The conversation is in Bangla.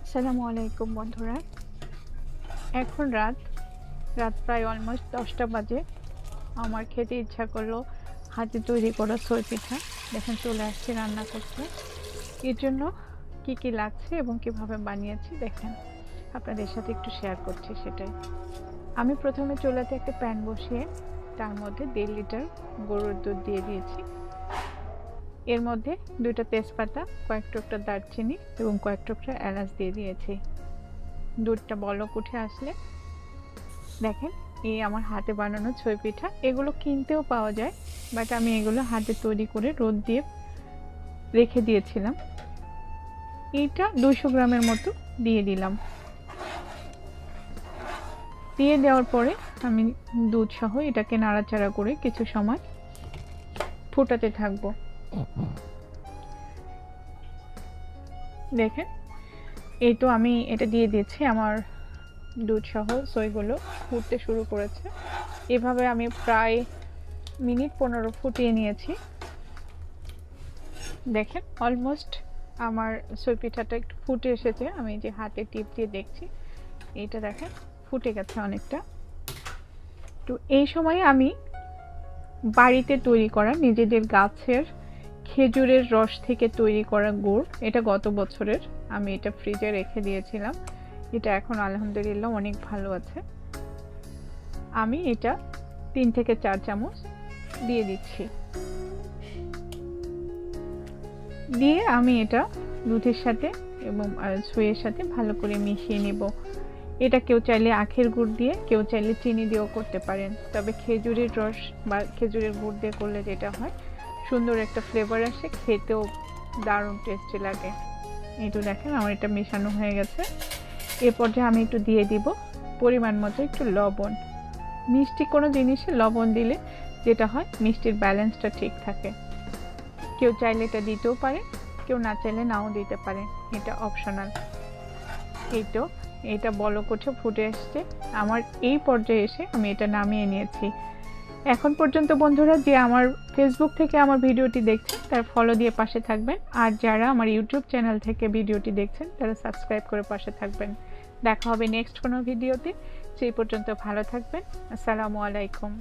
আসসালামু আলাইকুম বন্ধুরা। এখন রাত প্রায় অলমোস্ট 10টা বাজে। আমার খেতে ইচ্ছা করলো হাতে তৈরি করা সই পিঠা। দেখেন চলে আসছি রান্না করতে। এর জন্য কি কি লাগছে এবং কিভাবে বানিয়েছি দেখেন আপনাদের সাথে একটু শেয়ার করছি সেটাই। আমি প্রথমে চুলাতে একটা প্যান বসিয়ে তার মধ্যে 1.5 লিটার গরুর দুধ দিয়ে দিয়েছি। এর মধ্যে 2টা তেজপাতা, কয়েক টুকরা দারচিনি এবং কয়েক টুকরা এলাচ দিয়ে দিয়েছি। দুধটা বলক উঠে আসলে দেখেন এই আমার হাতে বানানো ছই পিঠা। এগুলো কিনতেও পাওয়া যায়, বাট আমি এগুলো হাতে তৈরি করে রোদ দিয়ে রেখে দিয়েছিলাম। এইটা 200 গ্রামের মতো দিয়ে দিলাম। দিয়ে দেওয়ার পরে আমি দুধ সহ এটাকে নাড়াচাড়া করে কিছু সময় ফোটাতে থাকবো। দেখেন এই তো আমি এটা দিয়ে দিয়েছি। আমার দুধ সহ সইগুলো ফুটতে শুরু করেছে। এভাবে আমি প্রায় মিনিট 15 ফুটিয়ে নিয়েছি। দেখেন অলমোস্ট আমার সই পিঠাটা একটু ফুটে এসেছে। আমি যে হাতে টিপ দিয়ে দেখছি, এইটা দেখেন ফুটে গেছে অনেকটা। তো এই সময় আমি বাড়িতে তৈরি করা নিজেদের গাছের খেজুরের রস থেকে তৈরি করা গুড়, এটা গত বছরের, আমি এটা ফ্রিজে রেখে দিয়েছিলাম। এটা এখন আলহামদুলিল্লাহ অনেক ভালো আছে। আমি এটা 3 থেকে 4 চামচ দিয়ে দিচ্ছি। দিয়ে আমি এটা দুধের সাথে এবং সইয়ের সাথে ভালো করে মিশিয়ে নেব। এটা কেউ চাইলে আখের গুড় দিয়ে, কেউ চাইলে চিনি দিয়েও করতে পারেন। তবে খেজুরের রস বা খেজুরের গুড় দিয়ে করলে যেটা হয় সুন্দর একটা ফ্লেভার আসে, খেতেও দারুণ টেস্টি লাগে। এইটু দেখেন আমার এটা মেশানো হয়ে গেছে। এ পর্যায়ে আমি একটু দিয়ে দিব পরিমাণ মতো একটু লবণ। মিষ্টি কোনো জিনিসে লবণ দিলে যেটা হয় মিষ্টির ব্যালেন্সটা ঠিক থাকে। কেউ চাইলে এটা দিতেও পারে, কেউ না চাইলে নাও দিতে পারে, এটা অপশনাল। এই তো এটা বলক উঠে ফুটে এসছে। আমার এই পর্যায়ে এসে আমি এটা নামিয়ে নিয়েছি। এখন পর্যন্ত বন্ধুরা যে আমার ফেসবুক থেকে আমার ভিডিওটি দেখছেন তারা ফলো দিয়ে পাশে থাকবেন, আর যারা আমার ইউটিউব চ্যানেল থেকে ভিডিওটি দেখছেন তারা সাবস্ক্রাইব করে পাশে থাকবেন। দেখা হবে নেক্সট কোনো ভিডিওতে। সেই পর্যন্ত ভালো থাকবেন। আসসালামু আলাইকুম।